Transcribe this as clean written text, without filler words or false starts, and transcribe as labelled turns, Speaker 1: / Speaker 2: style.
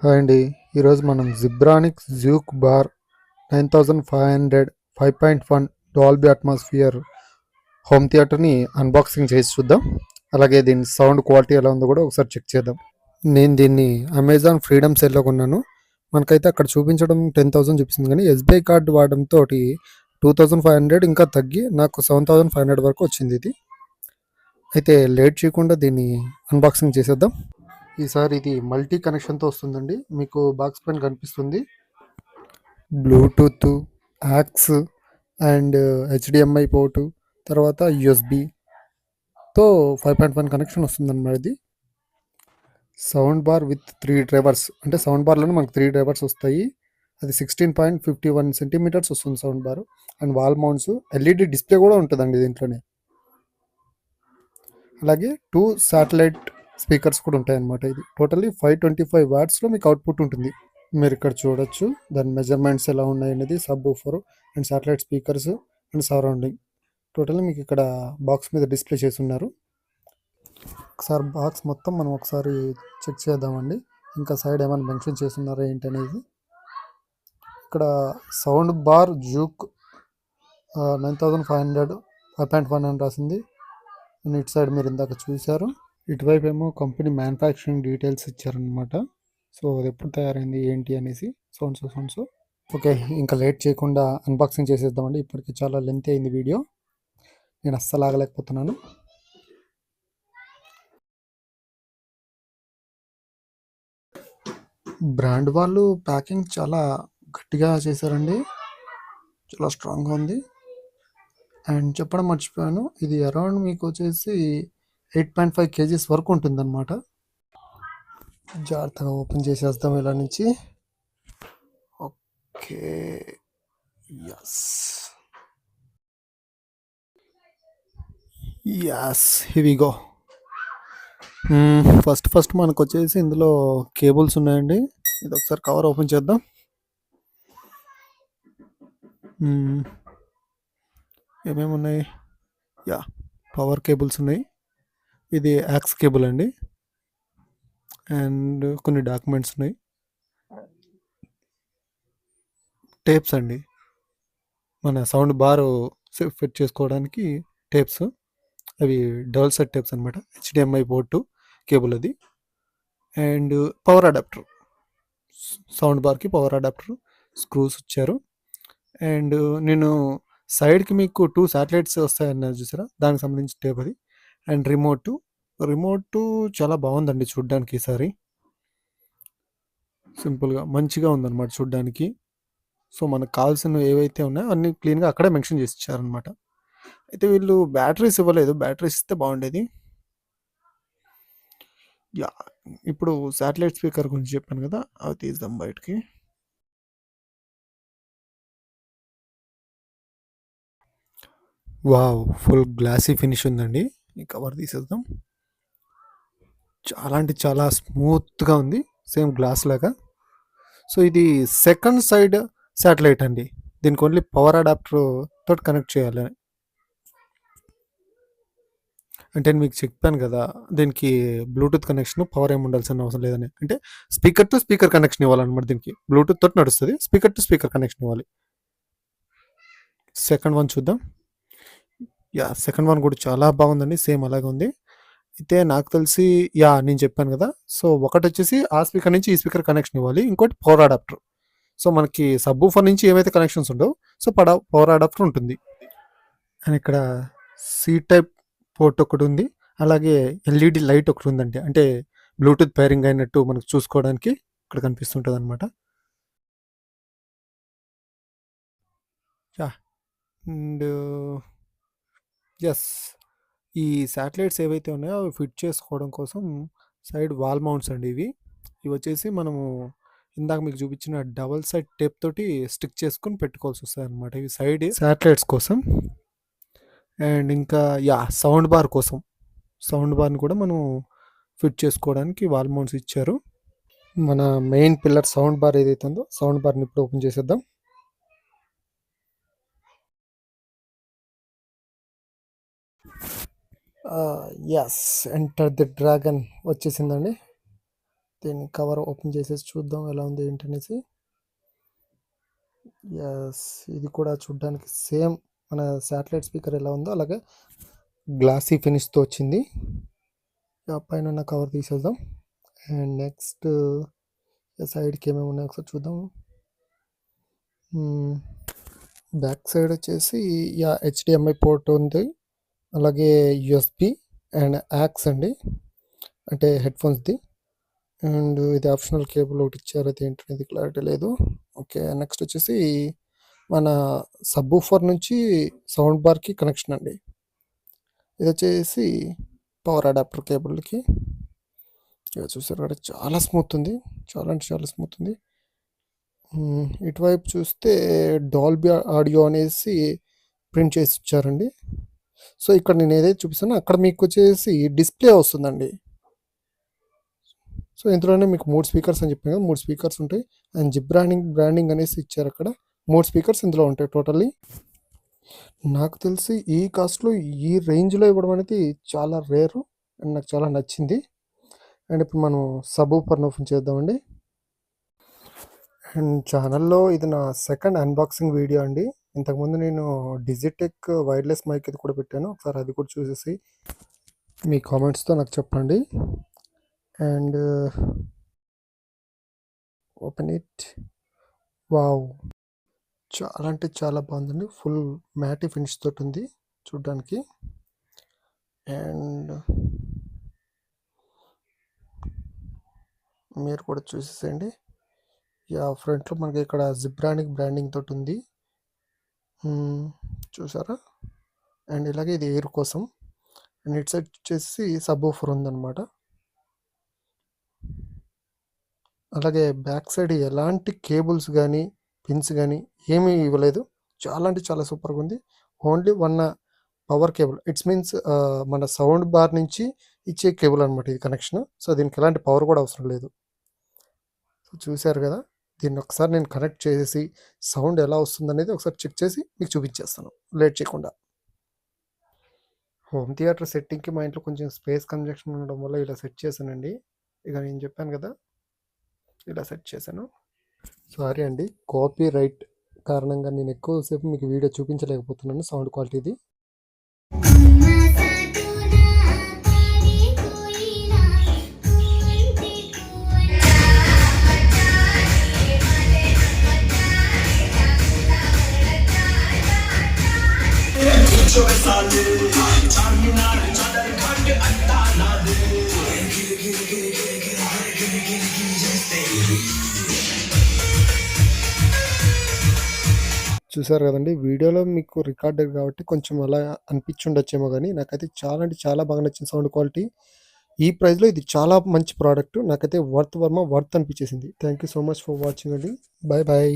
Speaker 1: Hi అండి. ఈరోజు మనం Zebronics juke bar 9500 5.1 Dolby atmosphere home థియేటర్ని అన్బాక్సింగ్ చేసి చూద్దాం. అలాగే దీని సౌండ్ క్వాలిటీ ఎలా ఉందో కూడా ఒకసారి చెక్ చేద్దాం. నేను దీన్ని అమెజాన్ ఫ్రీడమ్ సేల్లో కొన్నాను. మనకైతే అక్కడ చూపించడం 10,000 చూపిస్తుంది, కానీ ఎస్బీఐ కార్డు వాడడంతో 2,500 ఇంకా తగ్గి నాకు 7,500 వరకు వచ్చింది ఇది. అయితే లేట్ చేయకుండా దీన్ని అన్బాక్సింగ్ చేసేద్దాం. ఈసారి ఇది మల్టీ కనెక్షన్తో వస్తుందండి. మీకు బాక్స్ పైన కనిపిస్తుంది bluetooth, aux and HDMI port, తర్వాత యూఎస్బితో 5.1 కనెక్షన్ వస్తుందన్నమాట. ఇది సౌండ్ బార్ విత్ 3 డ్రైవర్స్, అంటే సౌండ్ బార్లోనే మనకు 3 డ్రైవర్స్ వస్తాయి. అది 16.51 సెంటీమీటర్స్ వస్తుంది sound bar. And wall mounts, LED display కూడా ఉంటుందండి దీంట్లోనే. అలాగే 2 శాటిలైట్ స్పీకర్స్ కూడా ఉంటాయన్నమాట. ఇది టోటల్లీ 525 వాట్స్లో మీకు అవుట్పుట్ ఉంటుంది. మీరు ఇక్కడ చూడొచ్చు దాని మెజర్మెంట్స్ ఎలా ఉన్నాయి అనేది, sub woofer and satellite speakers and surrounding totally మీకు ఇక్కడ బాక్స్ మీద డిస్ప్లే చేసి ఉన్నారు. ఒకసారి బాక్స్ మొత్తం మనం ఒకసారి చెక్ చేద్దామండి, ఇంకా సైడ్ ఏమైనా మెన్షన్ చేస్తున్నారా ఏంటనేది. ఇక్కడ సౌండ్ బార్ జ్యూక్ 9500 5.1 అని రాసింది. అండ్ ఇటు సైడ్ మీరు ఇందాక చూశారు, ఇటువైపు ఏమో కంపెనీ మ్యానుఫ్యాక్చరింగ్ డీటెయిల్స్ ఇచ్చారనమాట. సో అది ఎప్పుడు తయారైంది ఏంటి అనేసి, సౌండ్స్. ఓకే, ఇంకా లేట్ చేయకుండా అన్బాక్సింగ్ చేసేద్దామండి. ఇప్పటికి చాలా లెంత్ అయింది వీడియో, నేను అస్సలు ఆగలేకపోతున్నాను. బ్రాండ్ వాళ్ళు ప్యాకింగ్ చాలా గట్టిగా చేశారండి, చాలా స్ట్రాంగ్గా ఉంది. అండ్ చెప్పడం మర్చిపోయాను, ఇది అరౌండ్ మీకు వచ్చేసి 8.5 kgs వరకు ఉంటుందన్నమాట. జాగ్రత్తగా ఓపెన్ చేసేద్దాం ఇలా నుంచి. Okay, yes here we go. First మనకు వచ్చేసి ఇందులో కేబుల్స్ ఉన్నాయండి. ఇది ఒకసారి కవర్ ఓపెన్ చేద్దాం. ఏమేమి ఉన్నాయి? పవర్ కేబుల్స్ ఉన్నాయి. ఇది యాక్స్ కేబుల్ అండి. అండ్ కొన్ని డాక్యుమెంట్స్ ఉన్నాయి. టేప్స్ అండి, మన సౌండ్ బార్ ఫిట్ చేసుకోవడానికి టేప్స్. అవి డబల్ సెట్ టేప్స్ అనమాట. హెచ్డిఎంఐ పోర్టు కేబుల్ అది. అండ్ పవర్ అడాప్టర్, సౌండ్ బార్కి పవర్ అడాప్టర్ స్క్రూస్ ఇచ్చారు. అండ్ నేను సైడ్కి మీకు 2 శాటిలైట్స్ వస్తాయన్నారు చూసారా, దానికి సంబంధించిన టేప్ అది. అండ్ రిమోట్ చాలా బాగుందండి చూడ్డానికి. ఈసారి సింపుల్గా మంచిగా ఉందన్నమాట చూడ్డానికి. సో మనకు కావాల్సినవి ఏవైతే ఉన్నాయో అన్నీ క్లీన్గా అక్కడే మెన్షన్ చేసి ఇచ్చారనమాట. అయితే వీళ్ళు బ్యాటరీస్ ఇవ్వలేదు, బ్యాటరీస్ ఇస్తే బాగుండేది. ఇప్పుడు శాటిలైట్ స్పీకర్ గురించి చెప్పాను కదా, అవి తీద్దాం బయటికి. వావ్, ఫుల్ గ్లాసీ ఫినిష్ ఉందండి. ఈ కవర్ తీసేద్దాం. చాలా అంటే చాలా స్మూత్గా ఉంది, సేమ్ గ్లాస్ లాగా. సో ఇది సెకండ్ సైడ్ శాటిలైట్ అండి. దీనికి ఓన్లీ పవర్ అడాప్టర్ తోటి కనెక్ట్ చేయాలి. అంటే మీకు చెప్పాను కదా, దీనికి బ్లూటూత్ కనెక్షన్, పవర్ ఏమి ఉండాల్సిన అవసరం లేదని. అంటే స్పీకర్ టు స్పీకర్ కనెక్షన్ ఇవ్వాలన్నమాట. దీనికి బ్లూటూత్ తోటి నడుస్తుంది, స్పీకర్ టు స్పీకర్ కనెక్షన్ ఇవ్వాలి. సెకండ్ వన్ చూద్దాం. సెకండ్ వన్ కూడా చాలా బాగుందండి, సేమ్ అలాగే ఉంది. అయితే నాకు తెలిసి నేను చెప్పాను కదా, సో ఒకటి వచ్చేసి ఆ స్పీకర్ నుంచి ఈ స్పీకర్ కనెక్షన్ ఇవ్వాలి, ఇంకోటి పవర్ అడాప్టర్. సో మనకి సబ్ ఊఫర్ నుంచి ఏమైతే కనెక్షన్స్ ఉండవు, సో పవర్ అడాప్టర్ ఉంటుంది. అండ్ ఇక్కడ సి టైప్ పోర్ట్ ఒకటి ఉంది, అలాగే ఎల్ఈడి లైట్ ఒకటి ఉందండి. అంటే బ్లూటూత్ పేరింగ్ అయినట్టు మనకు చూసుకోవడానికి ఇక్కడ కనిపిస్తుంటుంది అనమాట. అండ్ ఈ శాటిలైట్స్ ఏవైతే ఉన్నాయో అవి ఫిట్ చేసుకోవడం కోసం సైడ్ వాల్ మౌంట్స్ అండి ఇవి. వచ్చేసి మనము ఇందాక మీకు చూపించిన డబల్ సైడ్ టేప్ తోటి స్టిక్ చేసుకుని పెట్టుకోవాల్సి వస్తాయి అనమాట. ఇవి సైడ్ శాటిలైట్స్ కోసం. అండ్ ఇంకా సౌండ్ బార్ కోసం, సౌండ్ బార్ని కూడా మనం ఫిట్ చేసుకోవడానికి వాల్ మౌంట్స్ ఇచ్చారు. మన మెయిన్ పిల్లర్ సౌండ్ బార్ ఏదైతే ఉందో, సౌండ్ బార్ని ఇప్పుడు ఓపెన్ చేసేద్దాం. ఎంటర్ ది డ్రాగన్ వచ్చేసిందండి. దీన్ని కవర్ ఓపెన్ చేసేసి చూద్దాం ఎలా ఉంది ఏంటనేసి. ఎస్, ఇది కూడా చూడ్డానికి సేమ్ మన శాటిలైట్ స్పీకర్ ఎలా ఉందో అలాగే గ్లాసీ ఫినిష్తో వచ్చింది. పైన ఉన్న కవర్ తీసేద్దాం. అండ్ నెక్స్ట్ సైడ్కి ఏమేమి ఉన్నాయో ఒకసారి చూద్దాం. బ్యాక్ సైడ్ వచ్చేసి హెచ్డిఎంఐ పోర్ట్ ఉంది, అలాగే యూఎస్బి అండ్ యాక్స్ అండి, అంటే హెడ్ఫోన్స్ది. అండ్ ఇది ఆప్షనల్ కేబుల్ ఒకటి ఇచ్చారు, అది ఏంటనేది క్లారిటీ లేదు. ఓకే, నెక్స్ట్ వచ్చేసి మన సబ్బూఫర్ నుంచి సౌండ్ బార్కి కనెక్షన్ అండి. ఇది వచ్చేసి పవర్ అడాప్టర్ కేబుల్కి. ఇక చూసారు కదా, చాలా స్మూత్ ఉంది, చాలా అంటే చాలా స్మూత్ ఉంది. ఇటువైపు చూస్తే డాల్బీ ఆడియో అనేసి ప్రింట్ చేసి ఇచ్చారండి. సో ఇక్కడ నేను ఏదైతే చూపిస్తానో అక్కడ మీకు వచ్చేసి డిస్ప్లే వస్తుందండి. సో ఇందులోనే మీకు 3 స్పీకర్స్ అని చెప్పాను కదా, 3 స్పీకర్స్ ఉంటాయి. అండ్ జిప్ బ్రాండింగ్ అనేసి ఇచ్చారు అక్కడ. 3 స్పీకర్స్ ఇందులో ఉంటాయి టోటల్లీ. నాకు తెలిసి ఈ కాస్ట్లో ఈ రేంజ్లో ఇవ్వడం అనేది చాలా రేరు అండ్ నాకు చాలా నచ్చింది. అండ్ ఇప్పుడు మనం సబూఫర్ని ఓపెన్ చేద్దామండి. అండ్ ఛానల్లో ఇది నా సెకండ్ అన్బాక్సింగ్ వీడియో అండి. ఇంతకుముందు నేను డిజిటెక్ వైర్లెస్ మైక్ ఇది కూడా పెట్టాను, ఒకసారి అది కూడా చూసేసి మీ కామెంట్స్తో నాకు చెప్పండి. And open it. వావ్, చాలా అంటే చాలా బాగుందండి. ఫుల్ మ్యాటీ ఫినిష్ తోటి ఉంది చూడ్డానికి. అండ్ మీరు కూడా చూసేసేయండి. ఫ్రంట్లో మనకి ఇక్కడ జిబ్రానిక్ బ్రాండింగ్ తోటి ఉంది, చూసారా. అండ్ ఇలాగే ఇది ఎయిర్ కోసం. అండ్ ఇట్ సైడ్ వచ్చేసి సబ్వూఫర్ ఉందన్నమాట. అలాగే బ్యాక్ సైడ్ ఎలాంటి కేబుల్స్ కానీ పిన్స్ కానీ ఏమీ ఇవ్వలేదు. చాలా అంటే చాలా సూపర్గా ఉంది. Only 1 power cable, it's means మన సౌండ్ బార్ నుంచి ఇచ్చే కేబుల్ అనమాట ఇది కనెక్షన్. సో దీనికి ఎలాంటి పవర్ కూడా అవసరం లేదు. సో చూశారు కదా, దీన్ని ఒకసారి నేను కనెక్ట్ చేసి సౌండ్ ఎలా వస్తుందనేది ఒకసారి చెక్ చేసి మీకు చూపించేస్తాను లేట్ చేయకుండా. హోమ్ థియేటర్ సెట్టింగ్కి మా ఇంట్లో కొంచెం స్పేస్ కన్జక్షన్ ఉండడం వల్ల ఇలా సెట్ చేశానండి. ఇక నేను చెప్పాను కదా, ఇలా సెట్ చేశాను. సారీ అండి, కాపీ రైట్ కారణంగా నేను ఎక్కువసేపు మీకు వీడియో చూపించలేకపోతున్నాను సౌండ్ క్వాలిటీది. చూసారు కదండి, వీడియోలో మీకు రికార్డెడ్ కాబట్టి కొంచెం అలా అనిపించుండొచ్చేమో, కానీ నాకైతే చాలా అంటే చాలా బాగా నచ్చింది సౌండ్ క్వాలిటీ. ఈ ప్రైస్లో ఇది చాలా మంచి ప్రోడక్ట్, నాకైతే వర్త్ అనిపించేసింది. Thank you so much for watching అండి. Bye bye.